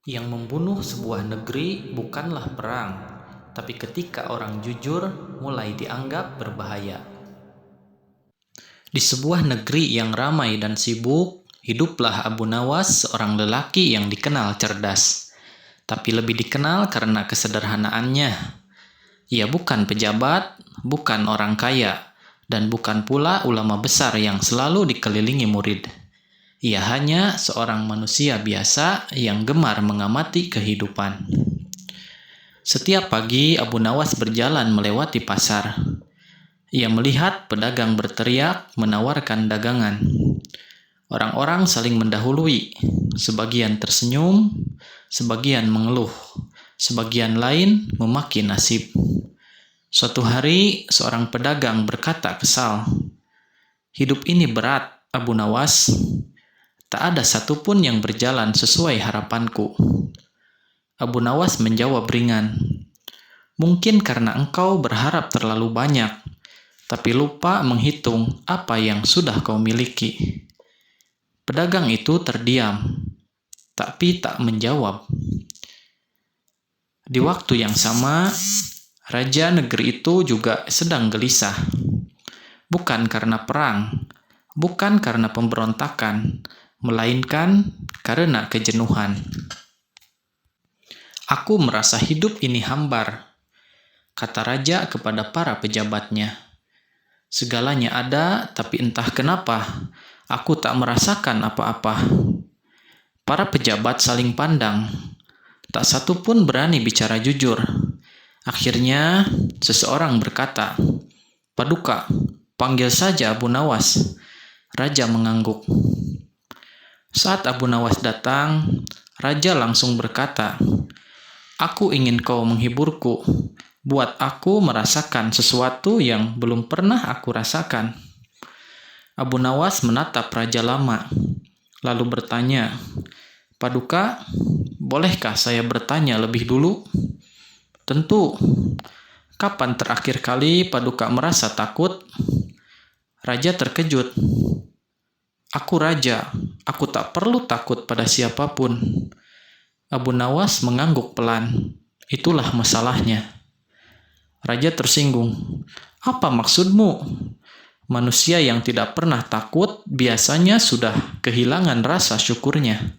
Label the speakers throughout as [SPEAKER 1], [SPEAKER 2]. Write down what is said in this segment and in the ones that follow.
[SPEAKER 1] Yang membunuh sebuah negeri bukanlah perang, tapi ketika orang jujur mulai dianggap berbahaya. Di sebuah negeri yang ramai dan sibuk, hiduplah Abu Nawas, seorang lelaki yang dikenal cerdas, tapi lebih dikenal karena kesederhanaannya. Ia bukan pejabat, bukan orang kaya, dan bukan pula ulama besar yang selalu dikelilingi murid. Ia hanya seorang manusia biasa yang gemar mengamati kehidupan. Setiap pagi, Abu Nawas berjalan melewati pasar. Ia melihat pedagang berteriak menawarkan dagangan. Orang-orang saling mendahului. Sebagian tersenyum, sebagian mengeluh, sebagian lain memaki nasib. Suatu hari, seorang pedagang berkata kesal, "Hidup ini berat, Abu Nawas. Tak ada satupun yang berjalan sesuai harapanku." Abu Nawas menjawab ringan, "Mungkin karena engkau berharap terlalu banyak, tapi lupa menghitung apa yang sudah kau miliki." Pedagang itu terdiam, tapi tak menjawab. Di waktu yang sama, raja negeri itu juga sedang gelisah. Bukan karena perang, bukan karena pemberontakan, melainkan karena kejenuhan. "Aku merasa hidup ini hambar," kata raja kepada para pejabatnya. "Segalanya ada, tapi entah kenapa, aku tak merasakan apa-apa." Para pejabat saling pandang. Tak satu pun berani bicara jujur. Akhirnya, seseorang berkata, "Paduka, panggil saja Abu Nawas." Raja mengangguk. Saat Abu Nawas datang, raja langsung berkata, "Aku ingin kau menghiburku. Buat aku merasakan sesuatu yang belum pernah aku rasakan." Abu Nawas menatap raja lama, lalu bertanya, "Paduka, bolehkah saya bertanya lebih dulu?" "Tentu. Kapan terakhir kali Paduka merasa takut?" Raja terkejut. "Aku raja, aku tak perlu takut pada siapapun." Abu Nawas mengangguk pelan. "Itulah masalahnya." Raja tersinggung. "Apa maksudmu?" "Manusia yang tidak pernah takut biasanya sudah kehilangan rasa syukurnya."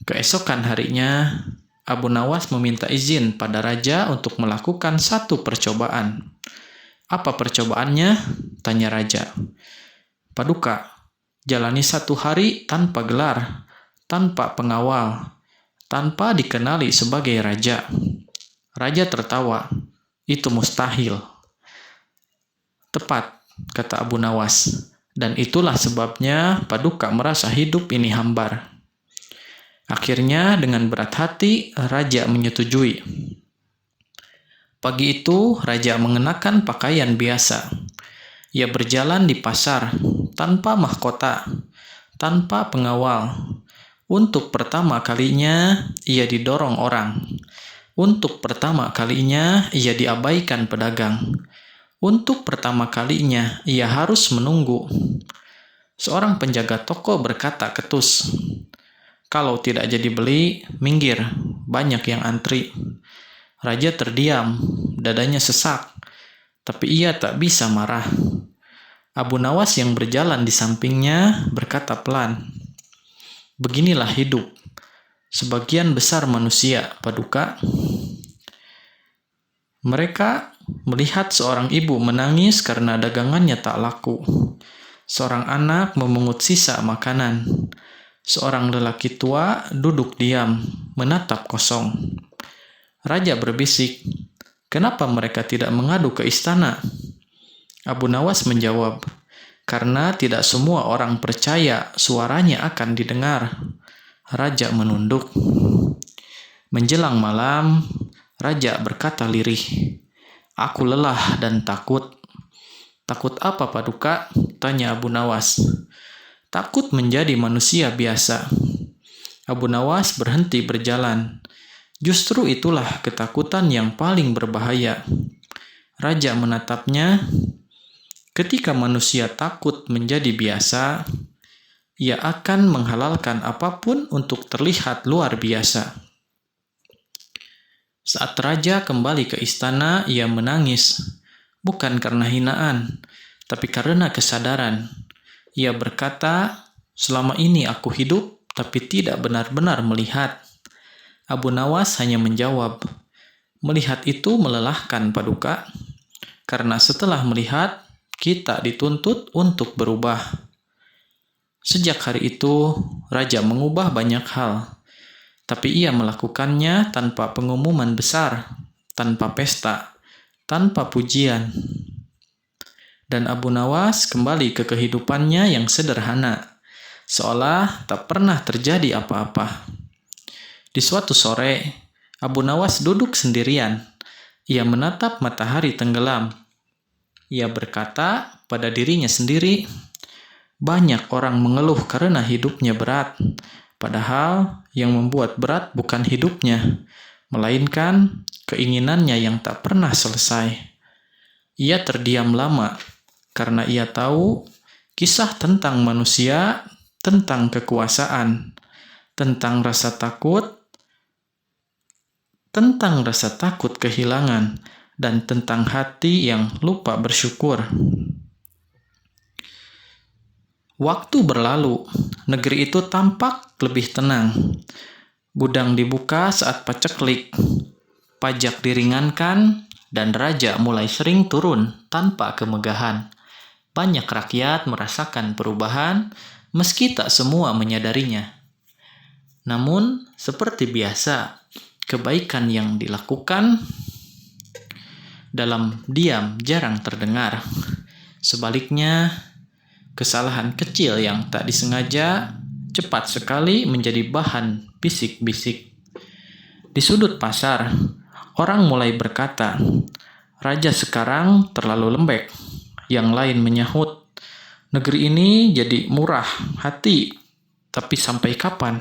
[SPEAKER 1] Keesokan harinya, Abu Nawas meminta izin pada raja untuk melakukan satu percobaan. "Apa percobaannya?" tanya raja. "Paduka, jalani 1 hari tanpa gelar, tanpa pengawal, tanpa dikenali sebagai raja." Raja tertawa. "Itu mustahil." "Tepat," kata Abu Nawas. "Dan itulah sebabnya Paduka merasa hidup ini hambar." Akhirnya dengan berat hati, raja menyetujui. Pagi itu, raja mengenakan pakaian biasa. Ia berjalan di pasar, tanpa mahkota, tanpa pengawal. Untuk pertama kalinya, ia didorong orang. Untuk pertama kalinya, ia diabaikan pedagang. Untuk pertama kalinya, ia harus menunggu. Seorang penjaga toko berkata ketus, "Kalau tidak jadi beli, minggir, banyak yang antri." Raja terdiam, dadanya sesak, tapi ia tak bisa marah. Abu Nawas yang berjalan di sampingnya berkata pelan, "Beginilah hidup. Sebagian besar manusia, Paduka." Mereka melihat seorang ibu menangis karena dagangannya tak laku. Seorang anak memungut sisa makanan. Seorang lelaki tua duduk diam, menatap kosong. Raja berbisik, "Kenapa mereka tidak mengadu ke istana?" Abu Nawas menjawab, "Karena tidak semua orang percaya suaranya akan didengar." Raja menunduk. Menjelang malam, raja berkata lirih, "Aku lelah dan takut." "Takut apa, Paduka?" tanya Abu Nawas. "Takut menjadi manusia biasa." Abu Nawas berhenti berjalan. Justru itulah ketakutan yang paling berbahaya. Raja menatapnya. Ketika manusia takut menjadi biasa, Ia akan menghalalkan apapun untuk terlihat luar biasa. Saat raja kembali ke istana, ia menangis, bukan karena hinaan, tapi karena kesadaran. Ia berkata, "Selama ini aku hidup, tapi tidak benar-benar melihat." Abu Nawas hanya menjawab, "Melihat itu melelahkan, Paduka, karena setelah melihat, kita dituntut untuk berubah." Sejak hari itu, raja mengubah banyak hal, tapi ia melakukannya tanpa pengumuman besar, tanpa pesta, tanpa pujian. Dan Abu Nawas kembali ke kehidupannya yang sederhana, seolah tak pernah terjadi apa-apa. Di suatu sore, Abu Nawas duduk sendirian. Ia menatap matahari tenggelam. Ia berkata pada dirinya sendiri, "Banyak orang mengeluh karena hidupnya berat, padahal yang membuat berat bukan hidupnya, melainkan keinginannya yang tak pernah selesai." Ia terdiam lama, karena ia tahu kisah tentang manusia, tentang kekuasaan, tentang rasa takut kehilangan, dan tentang hati yang lupa bersyukur. Waktu berlalu, negeri itu tampak lebih tenang. Gudang dibuka saat paceklik, pajak diringankan, dan raja mulai sering turun tanpa kemegahan. Banyak rakyat merasakan perubahan, meski tak semua menyadarinya. Namun, seperti biasa, kebaikan yang dilakukan dalam diam jarang terdengar. Sebaliknya, kesalahan kecil yang tak disengaja cepat sekali menjadi bahan bisik-bisik. Di sudut pasar, orang mulai berkata, "Raja sekarang terlalu lembek." Yang lain menyahut, "Negeri ini jadi murah hati, tapi sampai kapan?"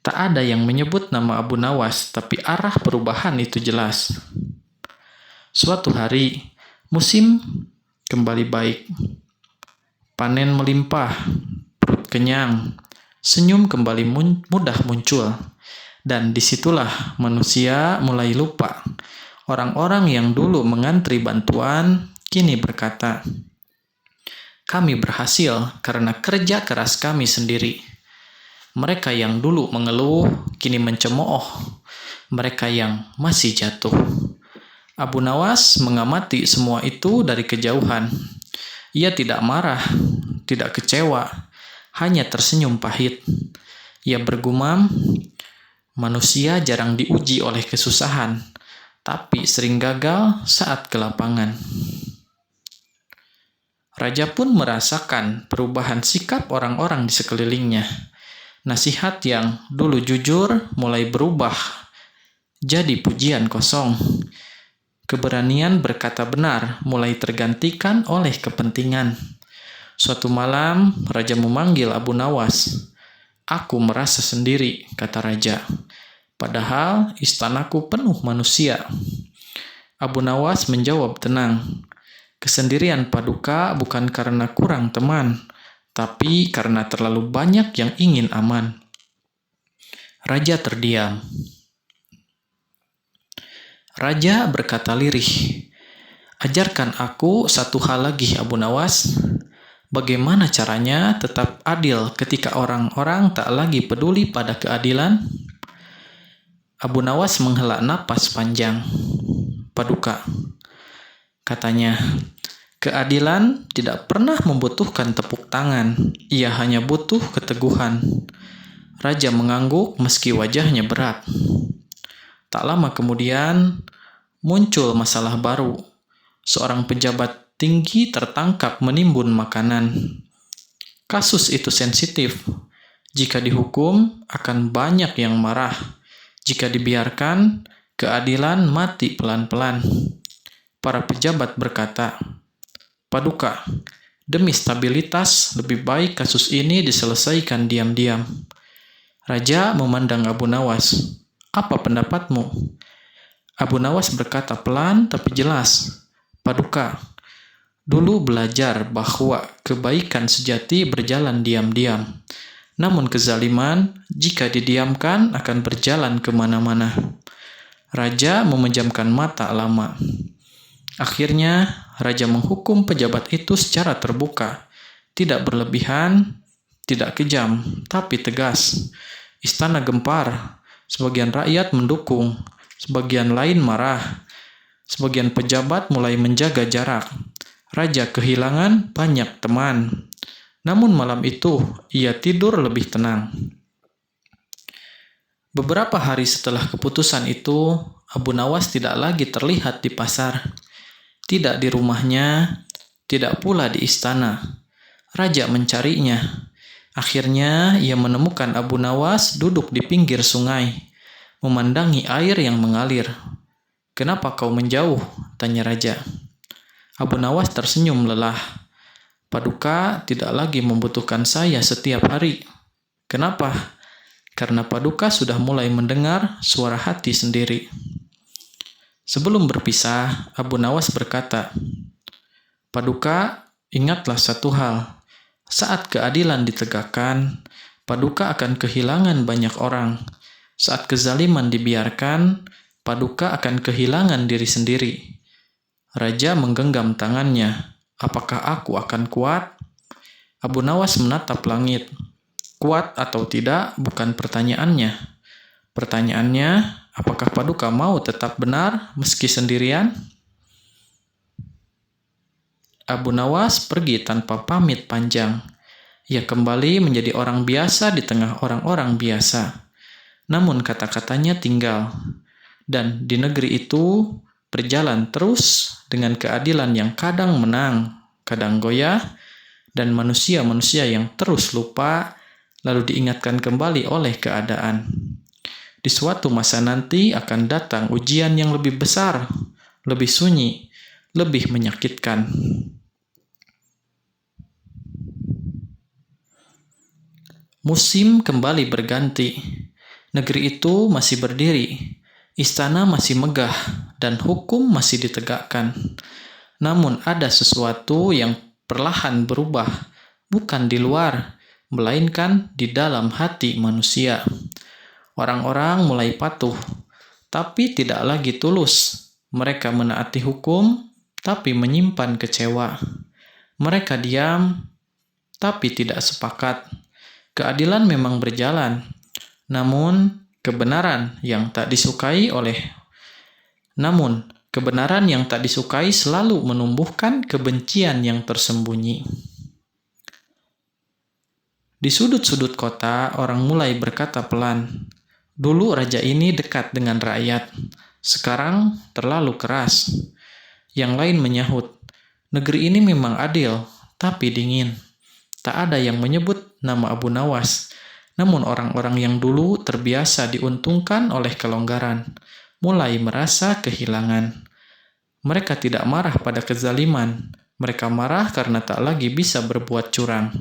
[SPEAKER 1] Tak ada yang menyebut nama Abu Nawas, tapi arah perubahan itu jelas. Suatu hari, musim kembali baik. Panen melimpah, perut kenyang, senyum kembali mudah muncul. Dan disitulah manusia mulai lupa. Orang-orang yang dulu mengantri bantuan, kini berkata, "Kami berhasil karena kerja keras kami sendiri." Mereka yang dulu mengeluh, kini mencemooh. Mereka yang masih jatuh. Abu Nawas mengamati semua itu dari kejauhan. Ia tidak marah, tidak kecewa, hanya tersenyum pahit. Ia bergumam, "Manusia jarang diuji oleh kesusahan, tapi sering gagal saat kelapangan." Raja pun merasakan perubahan sikap orang-orang di sekelilingnya. Nasihat yang dulu jujur mulai berubah jadi pujian kosong. Keberanian berkata benar mulai tergantikan oleh kepentingan. Suatu malam, raja memanggil Abu Nawas. "Aku merasa sendiri," kata raja. "Padahal istanaku penuh manusia." Abu Nawas menjawab tenang, "Kesendirian, Paduka, bukan karena kurang teman, tapi karena terlalu banyak yang ingin aman." Raja terdiam. Raja berkata lirih, "Ajarkan aku satu hal lagi, Abu Nawas. Bagaimana caranya tetap adil ketika orang-orang tak lagi peduli pada keadilan?" Abu Nawas menghela napas panjang. "Paduka," katanya, "keadilan tidak pernah membutuhkan tepuk tangan. Ia hanya butuh keteguhan." Raja mengangguk meski wajahnya berat. Tak lama kemudian, muncul masalah baru. Seorang pejabat tinggi tertangkap menimbun makanan. Kasus itu sensitif. Jika dihukum, akan banyak yang marah. Jika dibiarkan, keadilan mati pelan-pelan. Para pejabat berkata, "Paduka, demi stabilitas, lebih baik kasus ini diselesaikan diam-diam." Raja memandang Abu Nawas. "Apa pendapatmu?" Abu Nawas berkata pelan tapi jelas, "Paduka, Dulu belajar bahwa kebaikan sejati berjalan diam-diam. Namun kezaliman, jika didiamkan, akan berjalan kemana-mana. Raja memejamkan mata lama. Akhirnya, raja menghukum pejabat itu secara terbuka. Tidak berlebihan, tidak kejam, tapi tegas. Istana gempar. Sebagian rakyat mendukung, sebagian lain marah. Sebagian pejabat mulai menjaga jarak. Raja kehilangan banyak teman. Namun malam itu, ia tidur lebih tenang. Beberapa hari setelah keputusan itu, Abu Nawas tidak lagi terlihat di pasar. Tidak di rumahnya, tidak pula di istana. Raja mencarinya. Akhirnya, ia menemukan Abu Nawas duduk di pinggir sungai, memandangi air yang mengalir. "Kenapa kau menjauh?" tanya raja. Abu Nawas tersenyum lelah. "Paduka tidak lagi membutuhkan saya setiap hari." "Kenapa?" "Karena Paduka sudah mulai mendengar suara hati sendiri." Sebelum berpisah, Abu Nawas berkata, "Paduka, ingatlah satu hal. Saat keadilan ditegakkan, Paduka akan kehilangan banyak orang. Saat kezaliman dibiarkan, Paduka akan kehilangan diri sendiri." Raja menggenggam tangannya. "Apakah aku akan kuat?" Abu Nawas menatap langit. Kuat atau tidak bukan pertanyaannya. Pertanyaannya, apakah Paduka mau tetap benar meski sendirian? Abu Nawas pergi tanpa pamit panjang. Ia kembali menjadi orang biasa di tengah orang-orang biasa. Namun kata-katanya tinggal. Dan di negeri itu berjalan terus dengan keadilan yang kadang menang, kadang goyah, dan manusia-manusia yang terus lupa, lalu diingatkan kembali oleh keadaan. Di suatu masa nanti akan datang ujian yang lebih besar, lebih sunyi, lebih menyakitkan. Musim kembali berganti. Negeri itu masih berdiri. Istana masih megah dan hukum masih ditegakkan. Namun ada sesuatu yang perlahan berubah, bukan di luar, melainkan di dalam hati manusia. Orang-orang mulai patuh, tapi tidak lagi tulus. Mereka menaati hukum, tapi menyimpan kecewa. Mereka diam, tapi tidak sepakat. Keadilan memang berjalan, namun kebenaran yang tak disukai selalu menumbuhkan kebencian yang tersembunyi. Di sudut-sudut kota, orang mulai berkata pelan, "Dulu raja ini dekat dengan rakyat, sekarang terlalu keras." Yang lain menyahut, "Negeri ini memang adil, tapi dingin." Tak ada yang menyebut nama Abu Nawas. Namun orang-orang yang dulu terbiasa diuntungkan oleh kelonggaran, mulai merasa kehilangan. Mereka tidak marah pada kezaliman. Mereka marah karena tak lagi bisa berbuat curang.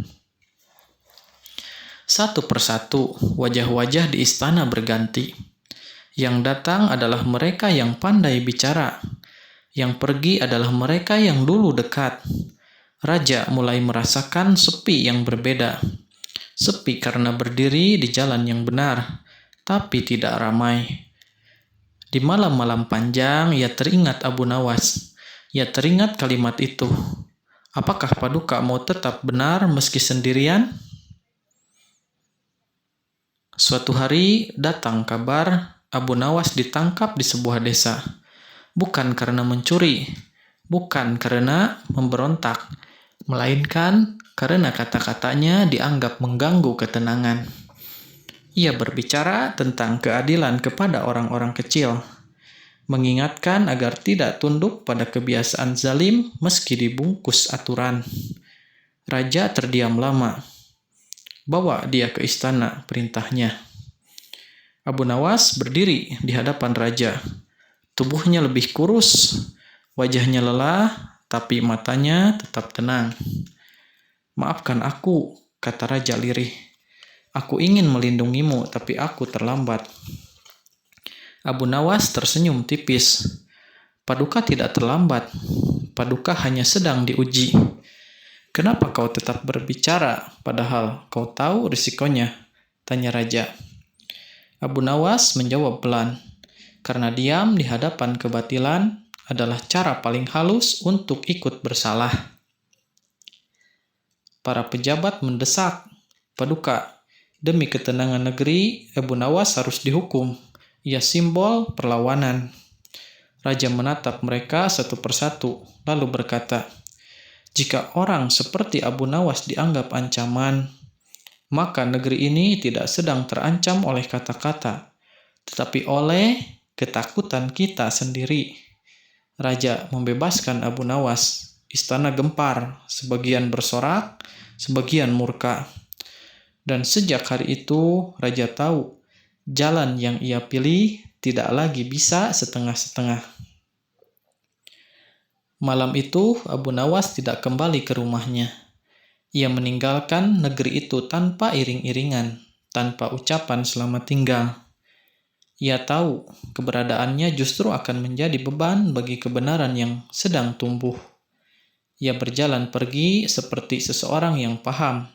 [SPEAKER 1] Satu persatu, wajah-wajah di istana berganti. Yang datang adalah mereka yang pandai bicara. Yang pergi adalah mereka yang dulu dekat. Raja mulai merasakan sepi yang berbeda. Sepi karena berdiri di jalan yang benar, tapi tidak ramai. Di malam-malam panjang, ia teringat Abu Nawas. Ia teringat kalimat itu. Apakah Paduka mau tetap benar meski sendirian? Suatu hari datang kabar Abu Nawas ditangkap di sebuah desa. Bukan karena mencuri, bukan karena memberontak, melainkan karena kata-katanya dianggap mengganggu ketenangan. Ia berbicara tentang keadilan kepada orang-orang kecil, mengingatkan agar tidak tunduk pada kebiasaan zalim meski dibungkus aturan. Raja terdiam lama. "Bawa dia ke istana," perintahnya. Abu Nawas berdiri di hadapan raja. Tubuhnya lebih kurus, wajahnya lelah, tapi matanya tetap tenang. "Maafkan aku," kata raja lirih. "Aku ingin melindungimu, tapi aku terlambat." Abu Nawas tersenyum tipis. "Paduka tidak terlambat. Paduka hanya sedang diuji. Kenapa kau tetap berbicara, padahal kau tahu risikonya? Tanya raja. Abu Nawas menjawab pelan, karena diam di hadapan kebatilan adalah cara paling halus untuk ikut bersalah. Para pejabat mendesak, Paduka, demi ketenangan negeri, Abu Nawas harus dihukum. Ia simbol perlawanan. Raja menatap mereka satu persatu, lalu berkata, jika orang seperti Abu Nawas dianggap ancaman, maka negeri ini tidak sedang terancam oleh kata-kata, tetapi oleh ketakutan kita sendiri. Raja membebaskan Abu Nawas. Istana gempar, sebagian bersorak, sebagian murka. Dan sejak hari itu, Raja tahu jalan yang ia pilih tidak lagi bisa setengah-setengah. Malam itu, Abu Nawas tidak kembali ke rumahnya. Ia meninggalkan negeri itu tanpa iring-iringan, tanpa ucapan selamat tinggal. Ia tahu keberadaannya justru akan menjadi beban bagi kebenaran yang sedang tumbuh. Ia berjalan pergi seperti seseorang yang paham.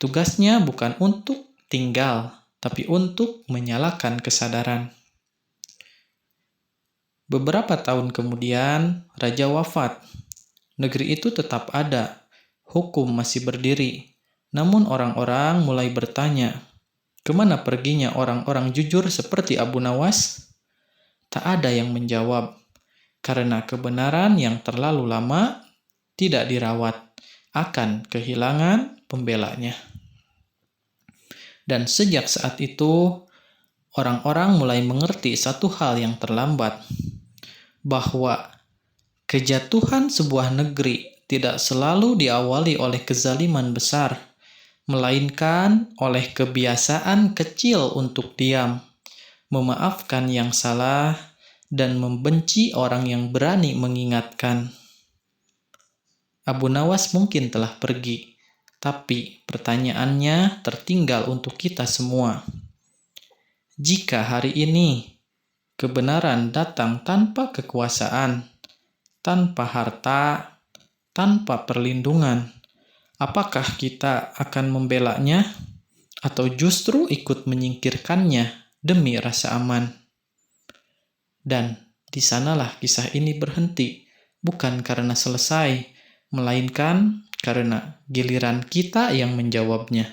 [SPEAKER 1] Tugasnya bukan untuk tinggal, tapi untuk menyalakan kesadaran. Beberapa tahun kemudian, raja wafat. Negeri itu tetap ada, hukum masih berdiri. Namun orang-orang mulai bertanya, kemana perginya orang-orang jujur seperti Abu Nawas? Tak ada yang menjawab, karena kebenaran yang terlalu lama tidak dirawat akan kehilangan pembelanya. Dan sejak saat itu, orang-orang mulai mengerti satu hal yang terlambat, bahwa kejatuhan sebuah negeri tidak selalu diawali oleh kezaliman besar, melainkan oleh kebiasaan kecil untuk diam, memaafkan yang salah, dan membenci orang yang berani mengingatkan. Abu Nawas mungkin telah pergi, tapi pertanyaannya tertinggal untuk kita semua. Jika hari ini kebenaran datang tanpa kekuasaan, tanpa harta, tanpa perlindungan, apakah kita akan membelanya atau justru ikut menyingkirkannya demi rasa aman? Dan di sanalah kisah ini berhenti, bukan karena selesai, melainkan karena giliran kita yang menjawabnya.